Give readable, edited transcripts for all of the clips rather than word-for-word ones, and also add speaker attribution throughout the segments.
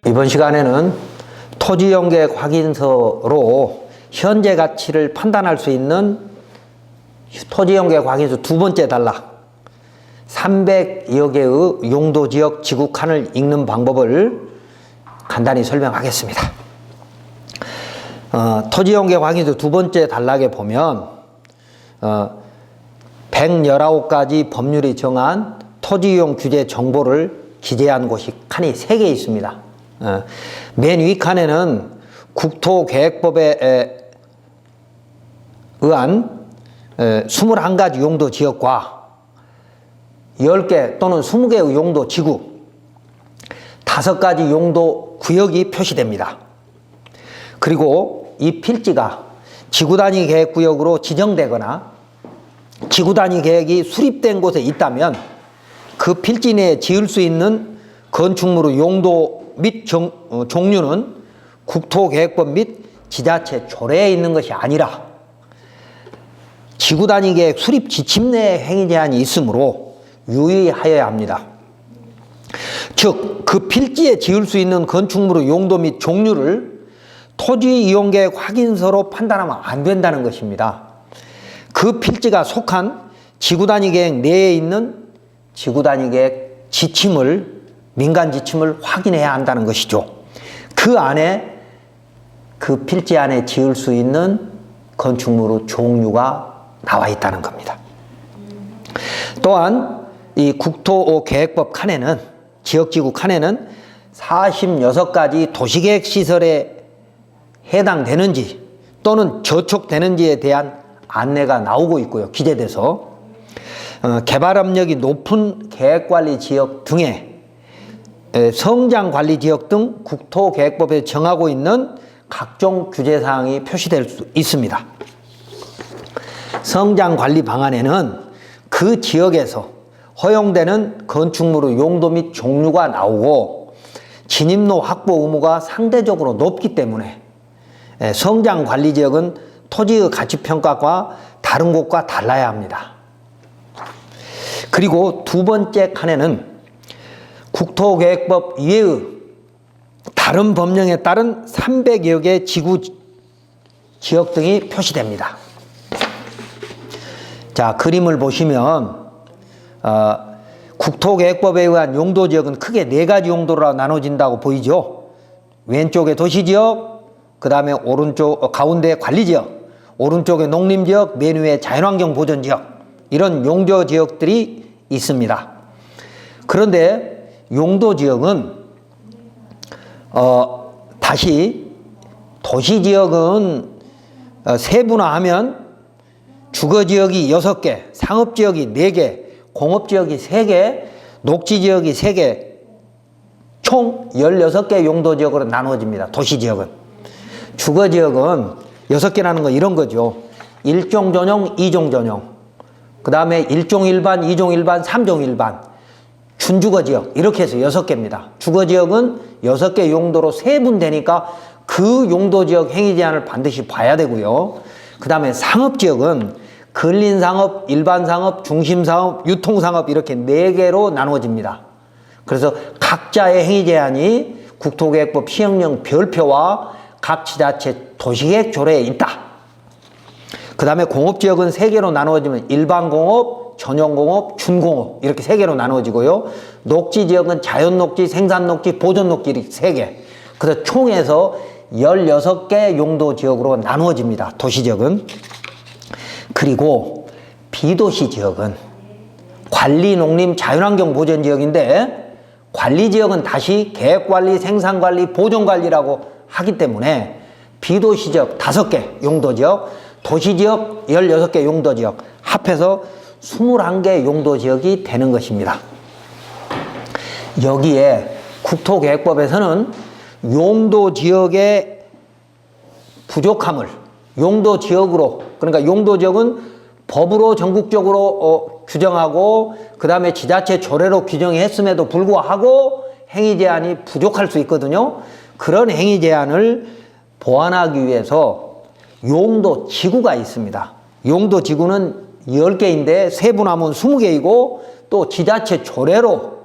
Speaker 1: 이번 시간에는 토지연계획 확인서로 현재 가치를 판단할 수 있는 토지연계획 확인서 두 번째 단락 300여 개의 용도지역 지구칸을 읽는 방법을 간단히 설명하겠습니다. 토지연계획 확인서 두 번째 단락에 보면 119가지 법률이 정한 토지이용 규제 정보를 기재한 곳이 칸이 3개 있습니다. 맨 위 칸에는 국토계획법에 의한 21가지 용도 지역과 10개 또는 20개의 용도 지구, 5가지 용도 구역이 표시됩니다. 그리고 이 필지가 지구단위 계획구역으로 지정되거나 지구단위 계획이 수립된 곳에 있다면 그 필지 내에 지을 수 있는 건축물의 용도 및 종류는 국토계획법 및 지자체 조례에 있는 것이 아니라 지구단위 계획 수립 지침 내에 행위 제한이 있으므로 유의하여야 합니다. 즉, 그 필지에 지을 수 있는 건축물의 용도 및 종류를 토지이용계획 확인서로 판단하면 안 된다는 것입니다. 그 필지가 속한 지구단위 계획 내에 있는 지구단위 계획 지침을, 민간 지침을 확인해야 한다는 것이죠. 그 안에, 그 필지 안에 지을 수 있는 건축물의 종류가 나와 있다는 겁니다. 또한 이 국토계획법 칸에는, 지역지구 칸에는 46가지 도시계획 시설에 해당되는지 또는 저촉되는지에 대한 안내가 나오고 있고요. 기재돼서 개발압력이 높은 계획관리 지역 등의 성장관리 지역 등 국토계획법에 정하고 있는 각종 규제사항이 표시될 수 있습니다. 성장관리 방안에는 그 지역에서 허용되는 건축물의 용도 및 종류가 나오고 진입로 확보 의무가 상대적으로 높기 때문에 성장관리지역은 토지의 가치평가가 다른 곳과 달라야 합니다. 그리고 두 번째 칸에는 국토계획법 이외의 다른 법령에 따른 300여 개 지구 지역 등이 표시됩니다. 자, 그림을 보시면 국토계획법에 의한 용도지역은 크게 4가지 용도로 나눠진다고 보이죠. 왼쪽에 도시지역, 그 다음에 오른쪽 가운데 관리지역, 오른쪽에 농림지역, 맨 위에 자연환경보전지역, 이런 용도지역들이 있습니다. 그런데 용도지역은 다시 도시지역은 세분화하면 주거지역이 6개, 상업지역이 4개, 공업지역이 3개, 녹지지역이 3개, 총 16개 용도지역으로 나누어집니다. 도시지역은. 주거지역은 6개라는 건 이런 거죠. 1종 전용, 2종 전용, 그 다음에 1종 일반, 2종 일반, 3종 일반, 준주거지역, 이렇게 해서 6개입니다. 주거지역은 6개 용도로 세분되니까 그 용도지역 행위제한을 반드시 봐야 되고요. 그 다음에 상업지역은 근린상업, 일반상업, 중심상업, 유통상업, 이렇게 4개로 나누어집니다. 그래서 각자의 행위제한이 국토계획법 시행령 별표와 각 지자체 도시계획 조례에 있다. 그 다음에 공업지역은 3개로 나누어지면 일반공업, 전용공업, 준공업, 이렇게 3개로 나누어지고요. 녹지지역은 자연녹지, 생산녹지, 보존녹지, 이렇게 3개. 그래서 총해서 16개 용도지역으로 나누어집니다. 도시지역은. 그리고 비도시지역은 관리, 농림, 자연환경 보전지역인데 관리지역은 다시 계획관리, 생산관리, 보존관리라고 하기 때문에 비도시지역 5개 용도지역, 도시지역 16개 용도지역 합해서 21개 용도지역이 되는 것입니다. 여기에 국토계획법에서는 용도지역의 부족함을 용도지역으로, 그러니까 용도지역은 법으로 전국적으로 규정하고 그 다음에 지자체 조례로 규정했음에도 불구하고 행위제한이 부족할 수 있거든요. 그런 행위제한을 보완하기 위해서 용도지구가 있습니다. 용도지구는 10개인데 세분하면 20개이고 또 지자체 조례로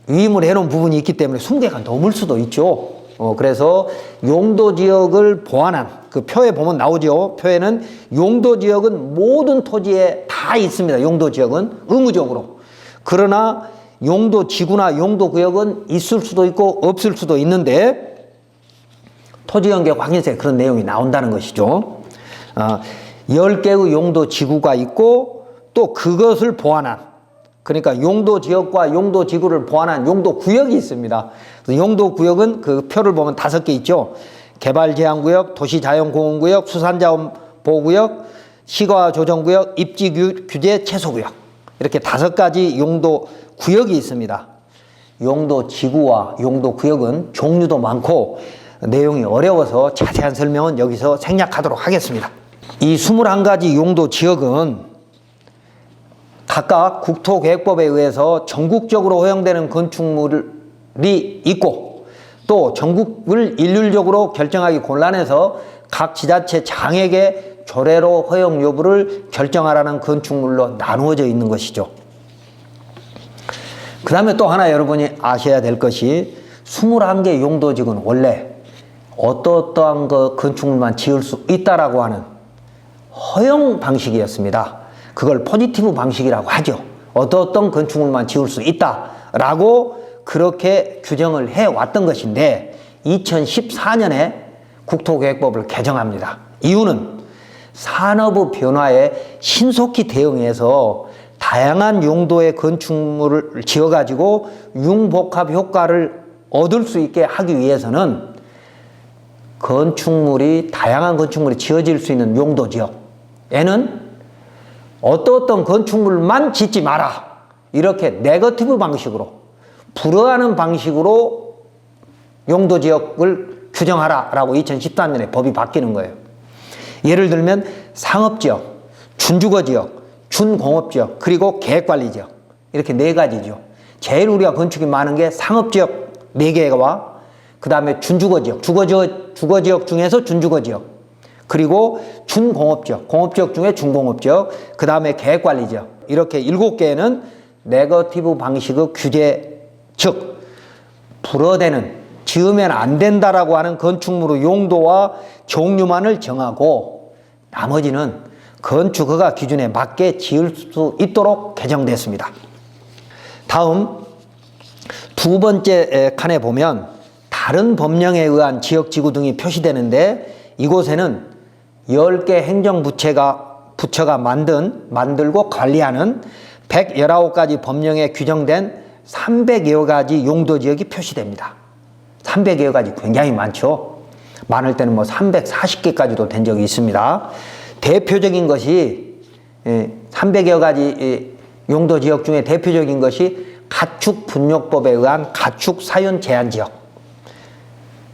Speaker 1: 위임을 해놓은 부분이 있기 때문에 숨계가 넘을 수도 있죠. 그래서 용도지역을 보완한 그 표에 보면 나오죠. 표에는 용도지역은 모든 토지에 다 있습니다. 용도지역은 의무적으로. 그러나 용도지구나 용도구역은 있을 수도 있고 없을 수도 있는데 토지연계 확인서에 그런 내용이 나온다는 것이죠. 10개의 용도지구가 있고 또 그것을 보완한, 그러니까 용도지역과 용도지구를 보완한 용도구역이 있습니다. 용도구역은 그 표를 보면 5개 있죠. 개발제한구역, 도시자연공원구역, 수산자원보호구역, 시가조정구역, 입지규제 최소구역, 이렇게 5가지 용도구역이 있습니다. 용도지구와 용도구역은 종류도 많고 내용이 어려워서 자세한 설명은 여기서 생략하도록 하겠습니다. 이 21가지 용도지역은 각각 국토계획법에 의해서 전국적으로 허용되는 건축물이 있고 또 전국을 일률적으로 결정하기 곤란해서 각 지자체 장에게 조례로 허용 여부를 결정하라는 건축물로 나누어져 있는 것이죠. 그 다음에 또 하나 여러분이 아셔야 될 것이 21개 용도지구는 원래 어떠한 건축물만 지을 수 있다라고 하는 허용 방식이었습니다. 그걸 포지티브 방식이라고 하죠. 어떤 건축물만 지을 수 있다라고 그렇게 규정을 해왔던 것인데 2014년에 국토계획법을 개정합니다. 이유는 산업의 변화에 신속히 대응해서 다양한 용도의 건축물을 지어가지고 융복합 효과를 얻을 수 있게 하기 위해서는 다양한 건축물이 지어질 수 있는 용도지역에는 어떤 건축물만 짓지 마라, 이렇게 네거티브 방식으로 불허하는 방식으로 용도지역을 규정하라 라고 2014년에 법이 바뀌는 거예요. 예를 들면 상업지역, 준주거지역, 준공업지역, 그리고 계획관리지역, 이렇게 4가지죠. 제일 우리가 건축이 많은 게 상업지역 4개와 그 다음에 준주거지역, 주거지역 중에서 준주거지역, 그리고 준공업지역, 공업지역 중에 준공업지역, 그 다음에 계획관리지역, 이렇게 7개는 네거티브 방식의 규제, 즉 불허되는, 지으면 안 된다라고 하는 건축물의 용도와 종류만을 정하고 나머지는 건축허가 기준에 맞게 지을 수 있도록 개정됐습니다. 다음 2번째 칸에 보면 다른 법령에 의한 지역지구 등이 표시되는데 이곳에는 10개 행정부처가 만들고 관리하는 119가지 법령에 규정된 300여 가지 용도지역이 표시됩니다. 300여 가지 굉장히 많죠. 많을 때는 340개까지도 된 적이 있습니다. 대표적인 것이 300여 가지 용도지역 중에 대표적인 것이 가축분용법에 의한 가축사윤 제한지역.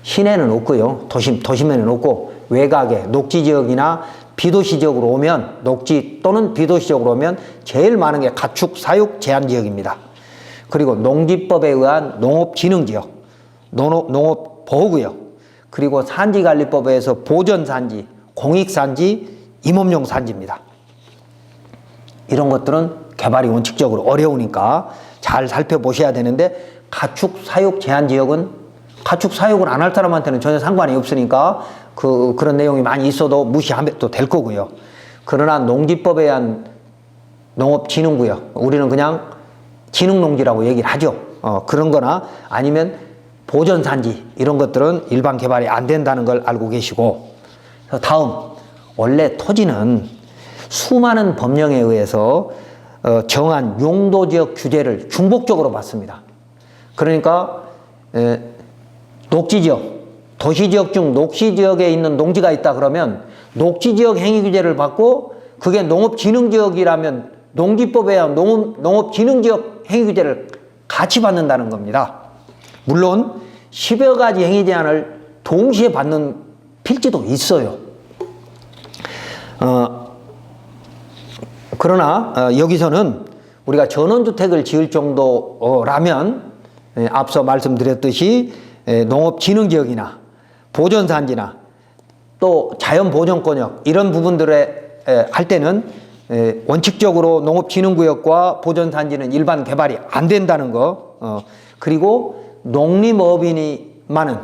Speaker 1: 시내는 없고요. 도심에는 없고 외곽에 녹지지역이나 비도시지역으로 오면, 녹지 또는 비도시지역으로 오면 제일 많은 게 가축사육 제한지역입니다. 그리고 농지법에 의한 농업진흥지역, 농업보호구역, 그리고 산지관리법에 의해서 보전산지, 공익산지, 임업용 산지입니다. 이런 것들은 개발이 원칙적으로 어려우니까 잘 살펴보셔야 되는데 가축사육 제한지역은 가축사육을 안 할 사람한테는 전혀 상관이 없으니까 그런 내용이 많이 있어도 무시해도 될 거고요. 그러나 농지법에 의한 농업진흥구역, 우리는 그냥 진흥농지라고 얘기를 하죠. 그런 거나 아니면 보전산지, 이런 것들은 일반 개발이 안 된다는 걸 알고 계시고, 다음, 원래 토지는 수많은 법령에 의해서 정한 용도지역 규제를 중복적으로 받습니다. 그러니까 녹지지역, 도시지역 중 녹지지역에 있는 농지가 있다 그러면 녹지지역 행위규제를 받고, 그게 농업진흥지역이라면 농지법에 의한 농업진흥지역 행위규제를 같이 받는다는 겁니다. 물론 10여 가지 행위 제한을 동시에 받는 필지도 있어요. 그러나 여기서는 우리가 전원주택을 지을 정도라면 앞서 말씀드렸듯이 농업진흥지역이나 보전산지나 또 자연보전권역, 이런 부분들에 할 때는 원칙적으로 농업진흥구역과 보전산지는 일반 개발이 안 된다는 거, 그리고 농림업인이만은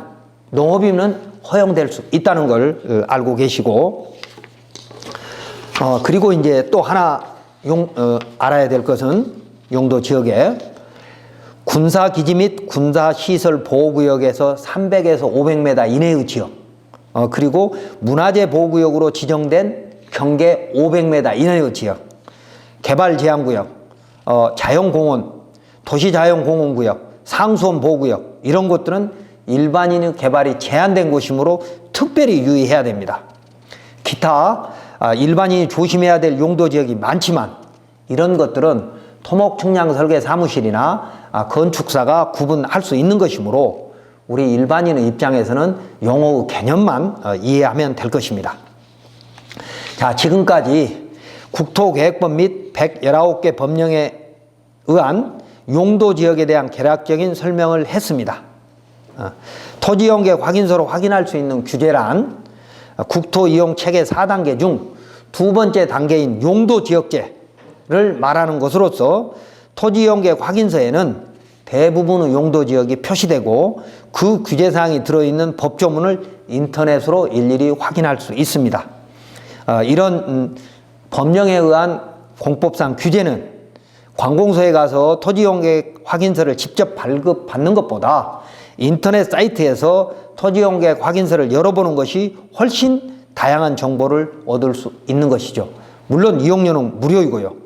Speaker 1: 농업인은 허용될 수 있다는 걸 알고 계시고, 그리고 이제 또 하나 알아야 될 것은 용도 지역에 군사기지 및 군사시설 보호구역에서 300에서 500m 이내의 지역, 그리고 문화재 보호구역으로 지정된 경계 500m 이내의 지역, 개발제한구역, 자연공원, 도시자연공원구역, 상수원 보호구역, 이런 곳들은 일반인의 개발이 제한된 곳이므로 특별히 유의해야 됩니다. 기타 일반인이 조심해야 될 용도지역이 많지만 이런 것들은 토목측량설계사무실이나 건축사가 구분할 수 있는 것이므로 우리 일반인의 입장에서는 용어의 개념만 이해하면 될 것입니다. 자, 지금까지 국토계획법 및 119개 법령에 의한 용도지역에 대한 개략적인 설명을 했습니다. 토지용계 확인서로 확인할 수 있는 규제란 국토이용체계 4단계 중 두 번째 단계인 용도지역제를 말하는 것으로서 토지이용계 확인서에는 대부분의 용도지역이 표시되고 그 규제사항이 들어있는 법조문을 인터넷으로 일일이 확인할 수 있습니다. 이런 법령에 의한 공법상 규제는 관공서에 가서 토지용계 확인서를 직접 발급받는 것보다 인터넷 사이트에서 토지용계 확인서를 열어보는 것이 훨씬 다양한 정보를 얻을 수 있는 것이죠. 물론 이용료는 무료이고요.